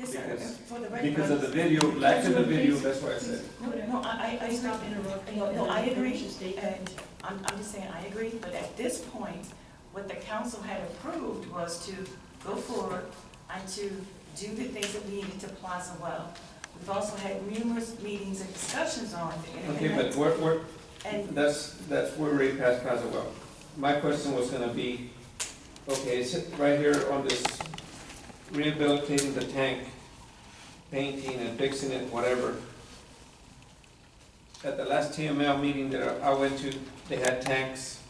Because of the video, lack of the video, that's why I said. No, I stop interrupting. No, I agree, and I'm just saying, I agree, but at this point, what the council had approved was to go forward and to do the things that we needed to Plaza Well. We've also had numerous meetings and discussions on the internet. Okay, but that's we're right past Plaza Well. My question was gonna be, okay, it's right here on this rehabilitating the tank, painting and fixing it, whatever. At the last TML meeting that I went to, they had tanks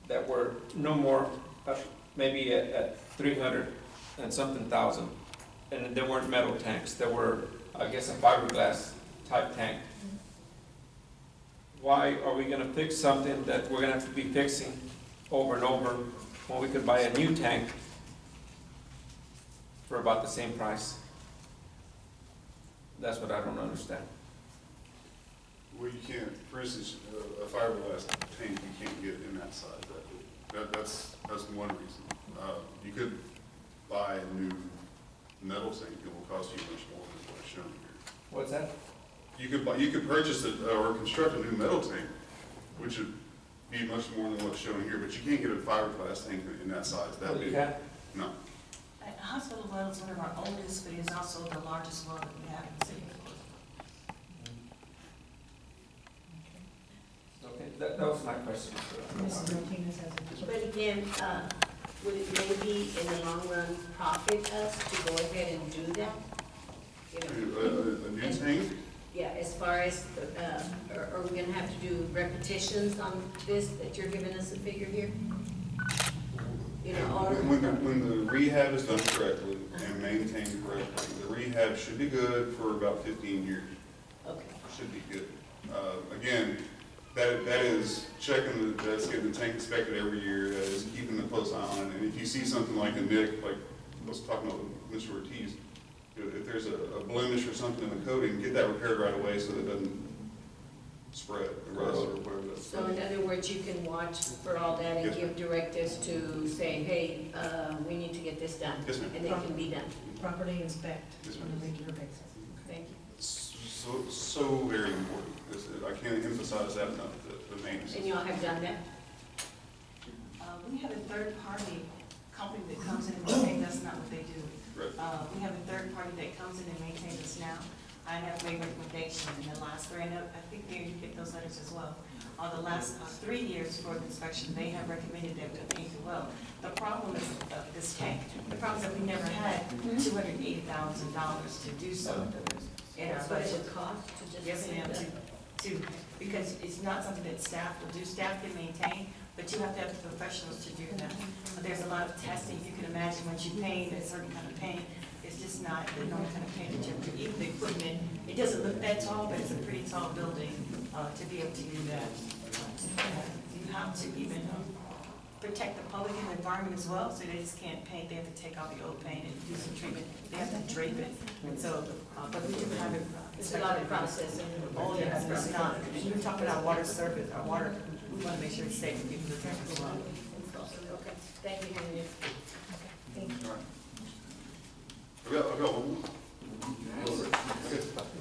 that were no more, maybe at 300 and something thousand. And they weren't metal tanks, they were, I guess, a fiberglass type tank. Why are we gonna fix something that we're gonna have to be fixing over and over when we could buy a new tank for about the same price? That's what I don't understand. Well, you can't, for instance, a fiberglass tank you can't get in that size. That's one reason. You could buy a new metal tank. It will cost you much more than what's shown here. What's that? You could purchase it or construct a new metal tank, which would be much more than what's shown here. But you can't get a fiberglass tank in that size. That big. No. Hospital Well is one of our oldest, but it is also the largest well that we have in the city. Okay, that was my question. But again, would it maybe in the long run profit us to go ahead and do that? You know, A new tank? Yeah, as far as, are we gonna have to do repetitions on this, that you're giving us a figure here? You know, or when the rehab is done correctly and maintained correctly, the rehab should be good for about 15 years. okay. Should be good. Again, that is checking, that's getting the tank inspected every year, that is keeping a close eye on it. And if you see something like a nick, like I was talking about with Mr. Ortiz, if there's a blemish or something in the coating, get that repaired right away so that it doesn't spread the rust or whatever that's. So in other words, you can watch for all that and Yes, give directives to say, hey, we need to get this done. Yes, ma'am. And they can be done. Properly inspect Yes, on ma'am. a regular basis. Thank you. So very important. I can't emphasize that enough, the maintenance. And y'all have done that? We have a third-party company that comes in and maintains, that's not what they do. Right. We have a third party that comes in and maintains us now. I have made recommendations in the last 3, and I think they get those letters as well. The last 3 years for the inspection, they have recommended that we paint the well. The problem is this tank. The problem is that we never had $280,000 to do so in our That's what it budget. would cost to just. Yes, ma'am, because it's not something that staff will do. Staff can maintain, but you have to have the professionals to do that. There's a lot of testing. You can imagine once you paint a certain kind of paint, it's just not the normal kind of paint that you have to, even the equipment, it doesn't look that tall, but it's a pretty tall building to be able to do that. You have to even protect the public and the environment as well, so they just can't paint, they have to take off the old paint and do some treatment, they have to drape it, and so, but we do have it. It's a lot of processing. Oh, yes, it's not, we're talking about water service, our water, we want to make sure it's safe for people to drink as well. Okay, thank you, Henry. Thank you. All right. I've got one more.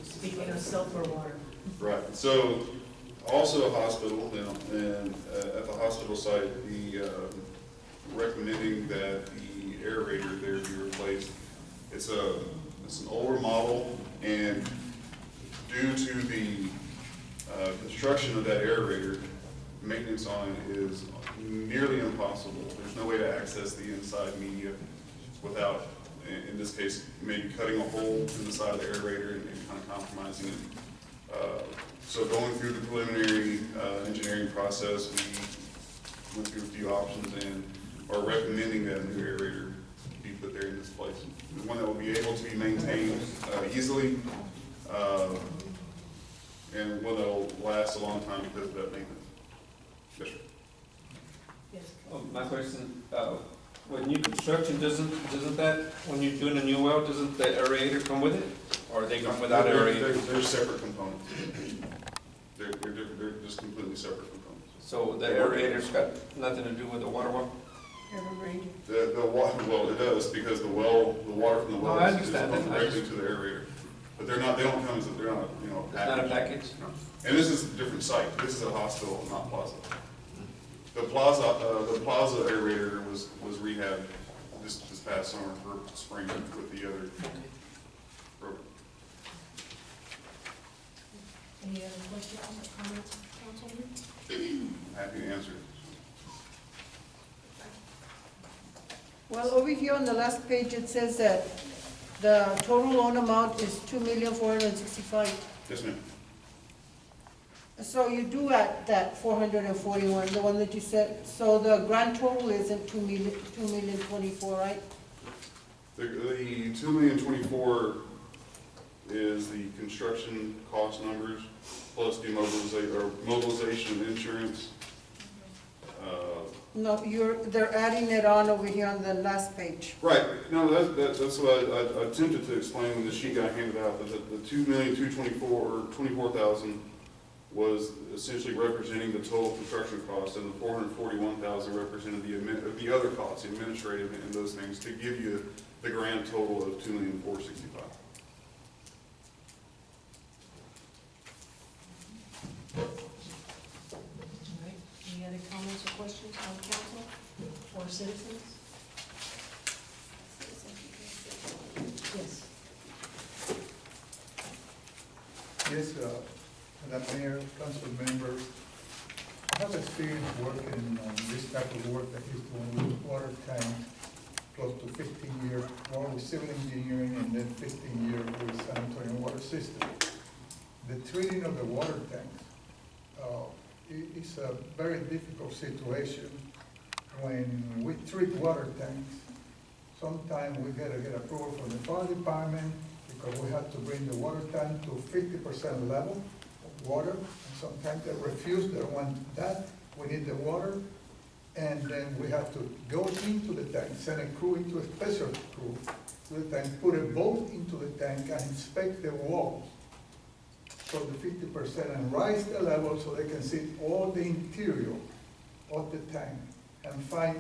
Speaking of sulfur water. Right, so also a hospital, and at the hospital site, recommending that the aerator there be replaced. It's an older model, and due to the construction of that aerator, maintenance on it is nearly impossible. There's no way to access the inside media without, in this case, maybe cutting a hole in the side of the aerator and kind of compromising it. So going through the preliminary engineering process, we went through a few options and are recommending that a new aerator be put there in this place. One that will be able to be maintained easily, and one that will last a long time because of that maintenance. Yes, sir. Yes. My question, with new construction, doesn't that, when you're doing a new well, doesn't the aerator come with it? Or they come without aerator? They're separate components. They're just completely separate components. So the aerator's got nothing to do with the water well? Evergreen. The water, well, it does, because the water from the No, well I is understand pumped that. I directly just- to the aerator. But they're not, they're not, It's not a package? And this is a different site, this is a hospital, not plaza. The plaza aerator was rehabbed this past summer for spring with the other program. Any other questions or comments, Councilman? Happy to answer. Well, over here on the last page, it says that the total loan amount is 2,465,000. Yes, ma'am. So you do at that 441, the one that you said, so the grand total isn't 2,024,000, right? The 2,024,000 is the construction cost numbers, plus the mobilization and insurance. No, they're adding it on over here on the last page. Right, no, that's what I attempted to explain when the sheet got handed out, that the 2,224,000 or 24,000 was essentially representing the total construction cost, and the 441,000 represented the other costs, the administrative and those things, to give you the grand total of 2,465,000. All right, any other comments or questions from council or citizens? Yes. Yes, Madam Mayor, council members, I have experience working on this type of work that he's doing with water tanks, close to 15 years, more with civil engineering and then 15 years with San Antonio water system. The treating of the water tanks is a very difficult situation. When we treat water tanks, sometimes we gotta get approval from the fire department because we have to bring the water tank to 50% level of water. And sometimes they refuse, they want that, we need the water. And then we have to go into the tank, send a crew into a special crew to the tank, put a boat into the tank and inspect the walls. So the 50% and rise the level so they can see all the interior of the tank and find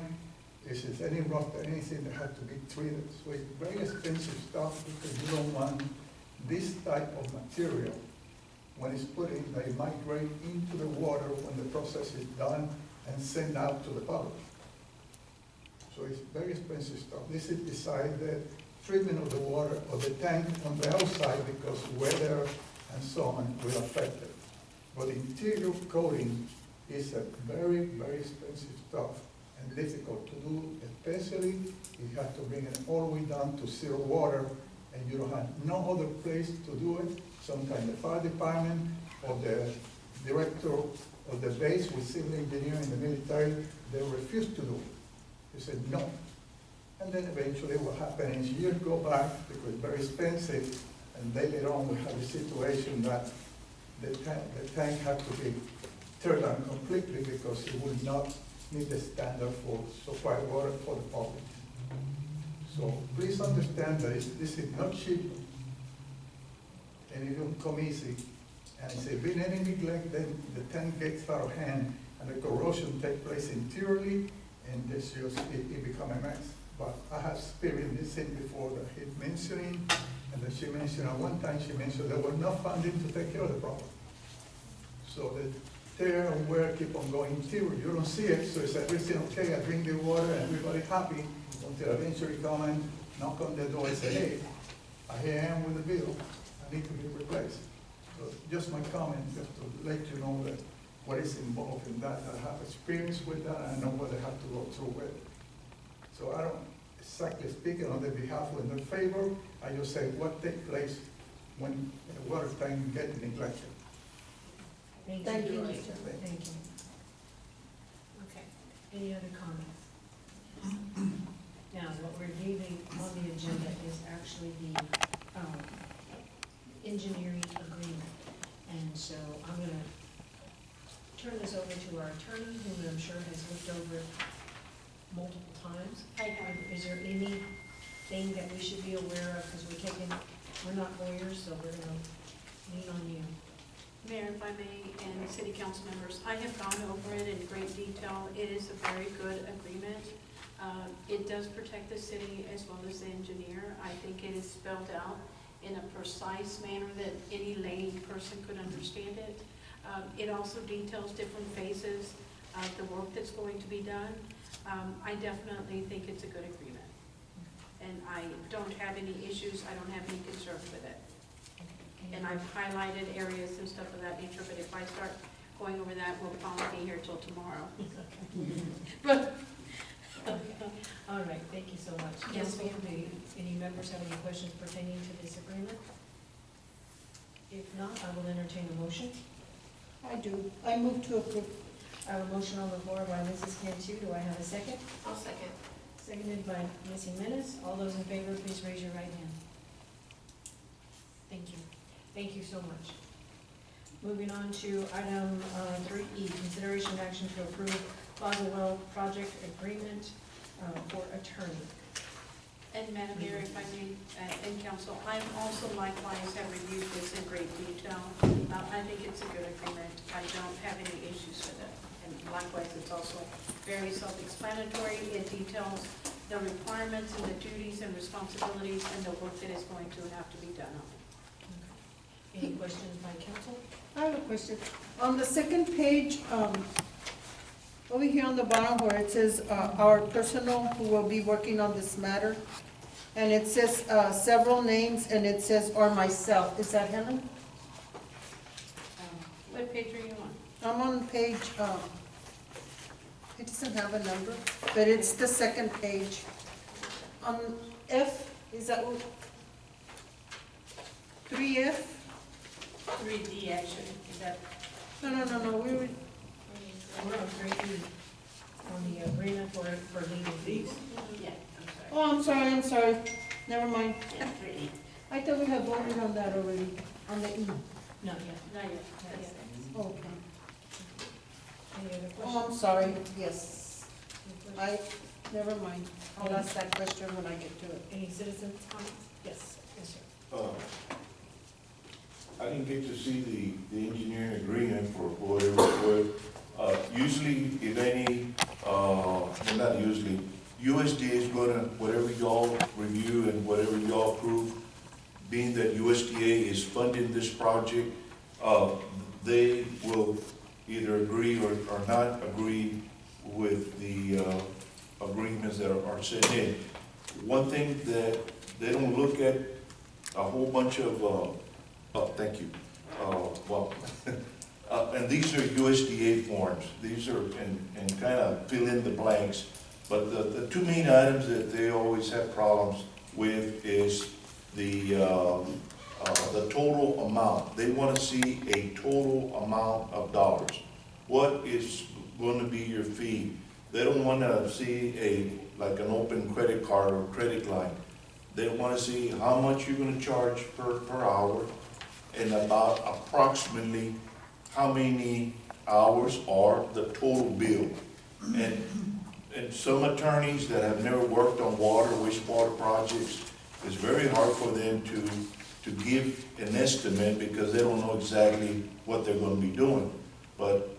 if there's any rust or anything that had to be treated. So it's very expensive stuff because you don't want this type of material when it's put in, they migrate into the water when the process is done and sent out to the public. So it's very expensive stuff. This is beside the treatment of the water of the tank on the outside because weather and so on will affect it. But the interior coating is a very, very expensive stuff and difficult to do, especially if you have to bring it all the way down to zero water and you don't have no other place to do it. Sometimes the fire department or the director of the base with civil engineering in the military, they refuse to do it. They said no. And then eventually what happened is years go by because it's very expensive, and later on we have a situation that the tank had to be turned down completely because it would not meet the standard for supply water for the public. So please understand that this is not cheap and it don't come easy. And if there's been any neglect, then the tank gets out of hand and the corrosion takes place interiorly and this just, it becomes a mess. But I have experienced this thing before that he's mentioning, and that she mentioned at one time, she mentioned there was no funding to take care of the problem. So the tear and wear keep on going interior. You don't see it, so it's everything okay, I drink the water and everybody happy until eventually come and knock on the door and say, hey, here I am with the bill, I need to be replaced. So just my comment, just to let you know that what is involved in that. I have experience with that, and I know what I have to go through with. So I don't exactly speak on their behalf or in their favor, I just say what takes place when the water tank gets neglected. Thank you, Director. Mr. Thank you. Okay, any other comments? Now, what we're leaving on the agenda is actually the engineering agreement. And so I'm gonna turn this over to our attorney, who I'm sure has looked over it multiple times. Is there anything that we should be aware of, because we're not lawyers, so we're gonna lean on you. Mayor, if I may, and city council members, I have gone over it in great detail. It is a very good agreement. It does protect the city as well as the engineer. I think it is spelled out in a precise manner that any lay person could understand it. It also details different phases of the work that's going to be done. I definitely think it's a good agreement. And I don't have any issues, I don't have any concerns with it. And I've highlighted areas and stuff of that nature, but if I start going over that, we'll probably be here till tomorrow. But All right, thank you so much. Yes, Council, do any members have any questions pertaining to this agreement? If not, I will entertain a motion. I do. I move to approve. I have a motion on the floor by Mrs. Cantu. Do I have a second? I'll second. Seconded by Ms. Jimenez. All those in favor, please raise your right hand. Thank you. Thank you so much. Moving on to item 3E, consideration of action to approve Floresville project agreement for attorney. And Madam Mayor, if I may, and council, I also likewise have reviewed this in great detail. I think it's a good agreement. I don't have any issues with it. And likewise, it's also very self-explanatory. It details the requirements and the duties and responsibilities and the work that is going to have to be done on it. Any questions by council? I have a question. On the second page, over here on the bottom where it says, our personnel who will be working on this matter, and it says, several names, and it says, or myself. Is that Helen? What page are you on? I'm on page, it doesn't have a number, but it's the second page. On F, is that what? 3F? 3D actually, is that? No, we were, We're on 3E, on the agreement for legal fees. Yeah, I'm sorry. oh, I'm sorry. Never mind. Yeah, 3E. I thought we had voted on that already, on the E. Not yet. Not yet. Not yet. Okay. Any other Oh, I'm questions? sorry, yes. Any questions? Never mind. I'll ask that question when I get to it. Any citizens' comments? Yes, yes, sir. I didn't get to see the engineering agreement for whatever it was. Usually, if any, well, not usually, USDA is gonna, whatever y'all review and whatever y'all approve, being that USDA is funding this project, they will either agree or not agree with the agreements that are set in. One thing that they don't look at a whole bunch of, thank you. Well, and these are USDA forms. These are, and kind of fill in the blanks. But the two main items that they always have problems with is the total amount. They want to see a total amount of dollars. What is going to be your fee? They don't want to see like an open credit card or credit line. They want to see how much you're going to charge per hour and about approximately how many hours are the total bill. And some attorneys that have never worked on water, wastewater projects, it's very hard for them to give an estimate because they don't know exactly what they're going to be doing. But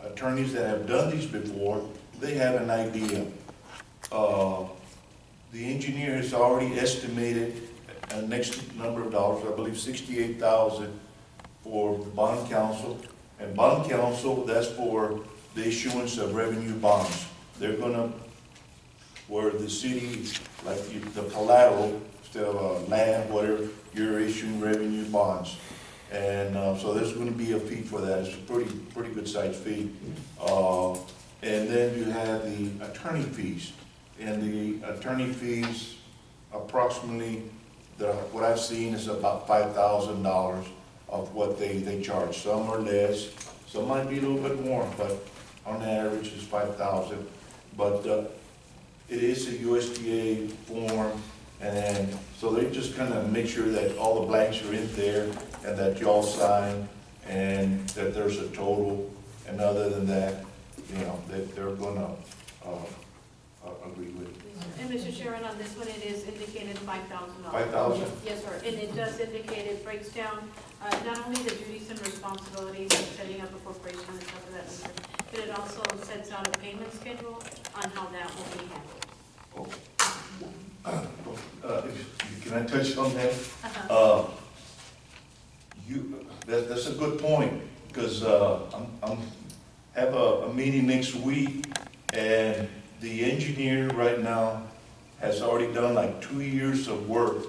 attorneys that have done these before, they have an idea. The engineer has already estimated a next number of dollars, I believe $68,000 for the bond counsel. And bond counsel, that's for the issuance of revenue bonds. They're gonna, where the city, like the collateral, instead of land, whatever, you're issuing revenue bonds. And so there's gonna be a fee for that. It's a pretty good sized fee. And then you have the attorney fees. And the attorney fees, approximately, what I've seen is about $5,000 of what they charge. Some are less, some might be a little bit more, but on average it's $5,000. But it is a USDA form, and so they just kind of make sure that all the blanks are in there and that y'all sign and that there's a total. And other than that, you know, that they're gonna agree with. And Mr. Sharon, on this one, it is indicated $5,000. 5,000? Yes, sir, and it does indicate, it breaks down not only the duties and responsibilities of setting up a corporation and stuff of that nature, but it also sets out a payment schedule on how that will be handled. Can I touch on that? Uh-huh. That's a good point, because I'm have a meeting next week, and the engineer right now has already done like 2 years of work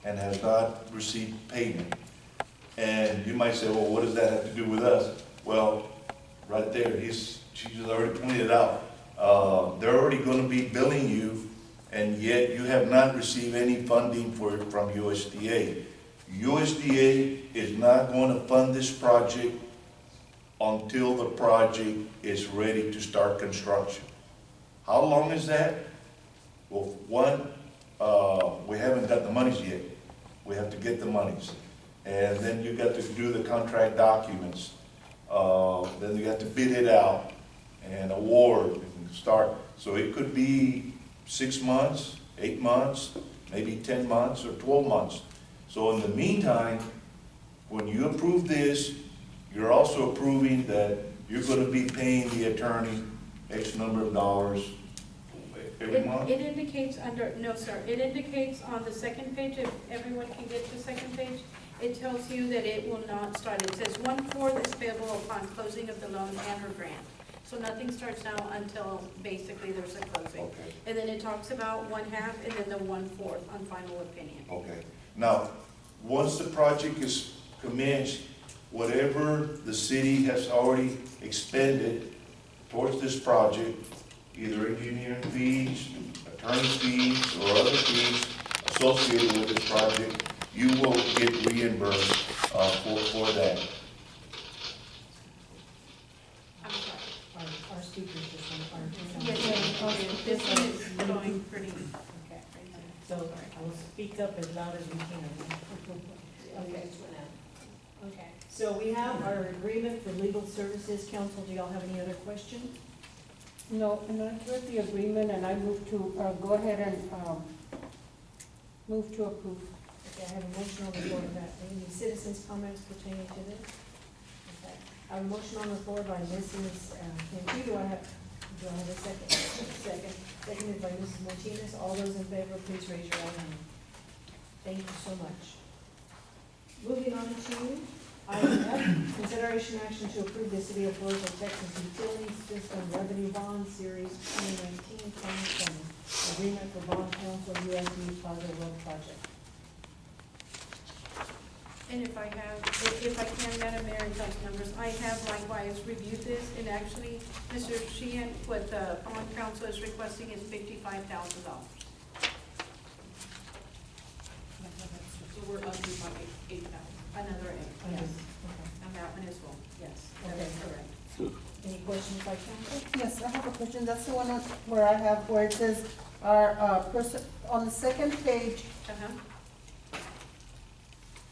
and has not received payment. And you might say, well, what does that have to do with us? Well, right there, she just already pointed it out. They're already gonna be billing you, and yet you have not received any funding from USDA. USDA is not going to fund this project until the project is ready to start construction. How long is that? Well, one, we haven't got the monies yet. We have to get the monies. And then you got to do the contract documents. Then you got to bid it out and award and start. So it could be 6 months, 8 months, maybe 10 months or 12 months. So in the meantime, when you approve this, you're also approving that you're gonna be paying the attorney X number of dollars every month? It indicates under, no, sir, it indicates on the second page, if everyone can get to the second page, it tells you that it will not start. It says 1/4 is payable upon closing of the loan and or grant. So nothing starts now until basically there's a closing. Okay. And then it talks about 1/2 and then the 1/4 on final opinion. Okay. Now, once the project is commenced, whatever the city has already expended towards this project, either engineering fees, attorney fees, or other fees associated with this project, you will get reimbursed for that. I'm sorry. Our speakers just on Yes, this one is going pretty. Okay, so I will speak up as loud as we can. Okay. Okay, so we have our agreement for legal services. Council, do y'all have any other questions? No, and I read the agreement and I move to, go ahead and, move to approve. Okay, I have a motion on the floor of that. Any citizens' comments pertaining to this? Okay, I have a motion on the floor by Mrs. Cantu. Do I have a second? Second. Seconded by Mrs. Martinez. All those in favor, please raise your right hand. Thank you so much. Moving on to item F, consideration action to approve the City of Floresville, Texas Utility System Revenue Bond Series 2019-2020. Agreement for Bond Council USD Plaza Road Project. And if I can, Madam Mayor and council members, I have likewise reviewed this, and actually, Mr. Sheehan, what the bond council is requesting is $55,000. So we're up to about 8,000, another 8, yes, and that one as well, yes, that is correct. Any questions by council? Yes, I have a question. That's the one where I have, where it says, our person, on the second page, Uh-huh.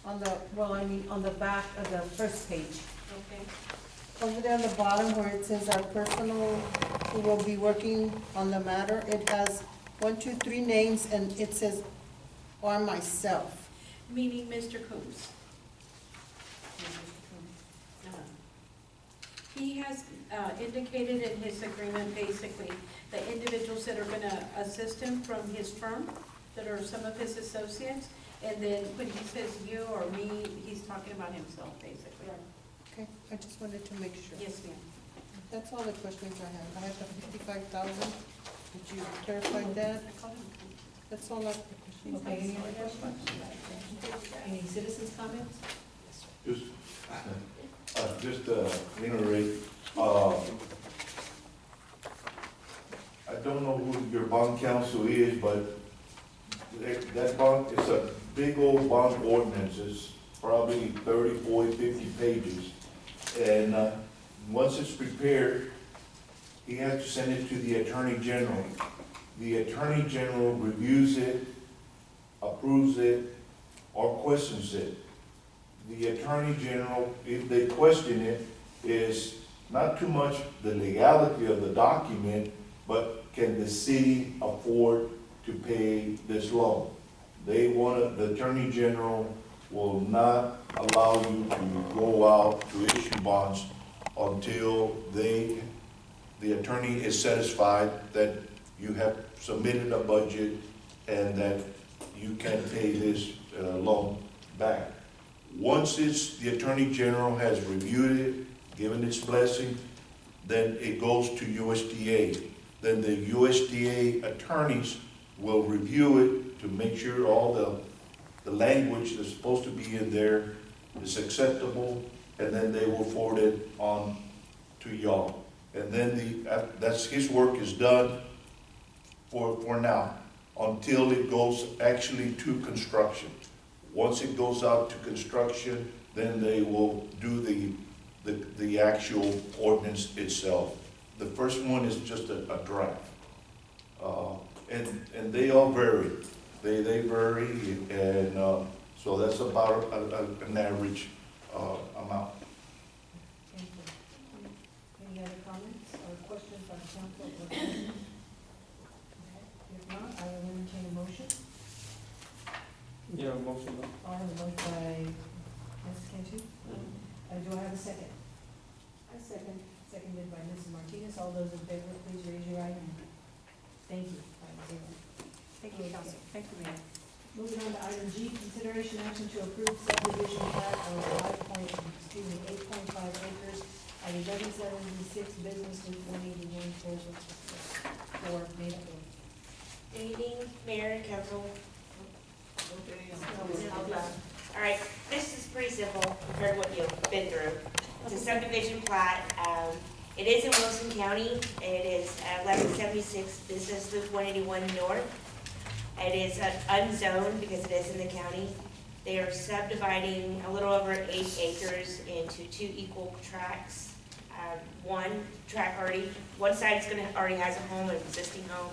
on the, well, I mean, on the back of the first page. Okay. Over there on the bottom where it says our personal who will be working on the matter, it has 1, 2, 3 names and it says, or myself. Meaning Mr. Coombs. He has indicated in his agreement, basically, the individuals that are gonna assist him from his firm, that are some of his associates, and then when he says you or me, he's talking about himself, basically. Okay, I just wanted to make sure. Yes, ma'am. That's all the questions I have. I have the 55,000. Did you clarify that? That's all I have. Okay, any other questions? Any citizens' comments? Just reiterate, I don't know who your bond counsel is, but that bond, it's a big old bond ordinance. It's probably 30, 40, 50 pages. And once it's prepared, he has to send it to the Attorney General. The Attorney General reviews it, approves it, or questions it. The Attorney General, if they question it, is not too much the legality of the document, but can the city afford to pay this loan? They want the Attorney General will not allow you to go out to issue bonds until they the attorney is satisfied that you have submitted a budget and that you can pay this loan back. Once the Attorney General has reviewed it, given its blessing, then it goes to USDA. Then the USDA attorneys will review it to make sure all the language that's supposed to be in there is acceptable, and then they will forward it on to y'all. And then that's his work is done for now, until it goes actually to construction. Once it goes out to construction, then they will do the actual ordinance itself. The first one is just a draft. And they all vary. They vary, and so that's about an average amount. Thank you. Any other comments or questions by the council or commission? If not, I will entertain a motion. Yeah, motion. I have a motion by Ms. Cantu. Do I have a second? I second. Seconded by Mrs. Martinez. All those in favor, please raise your right hand. Thank you. 5-0. Thank you, Council. Thank you, Mayor. Moving on to item G, consideration action to approve subdivision plat of 8.5 acres at 1176 Business Loop 181 Floresville. For made up of. Good evening, Mayor and Council. All right, this is pretty simple compared to what you've been through. It's a subdivision plat. It is in Wilson County. It is 1176 Business Loop 181 North. It is unzoned because it is in the county. They are subdividing a little over 8 acres into 2 equal tracts. One tract one side already has a home, an existing home,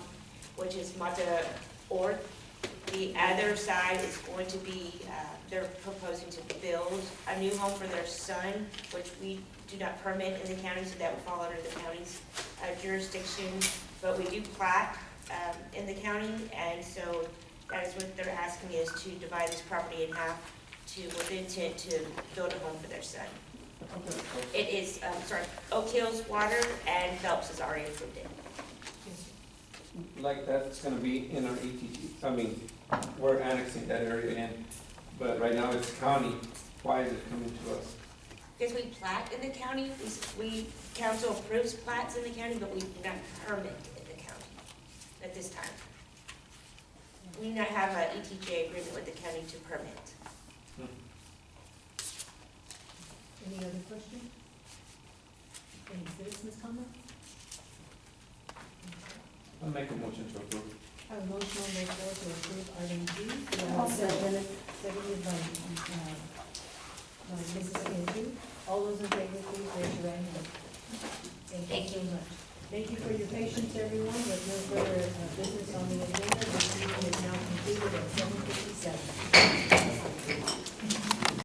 which is Mata Orth. The other side is going to be, they're proposing to build a new home for their son, which we do not permit in the county, so that would fall under the county's jurisdiction. But we do plat in the county, and so that is what they're asking is to divide this property in half with the intent to build a home for their son. It is, Oak Hills Water, and Phelps has already approved it. Like that's gonna be in our ETG, I mean, we're annexing that area in, but right now it's county. Why is it coming to us? Because we plat in the county, we council approves plats in the county, but we do not permit in the county at this time. We do not have an ETJ agreement with the county to permit. Any other questions? Any citizens' comments? I'll make a motion to approve. I have a motion on the floor to approve item G. Seconded by Mrs. Cantu. All those in favor, please raise your right hand. Thank you so much. Thank you for your patience, everyone. With no further business on the agenda, this meeting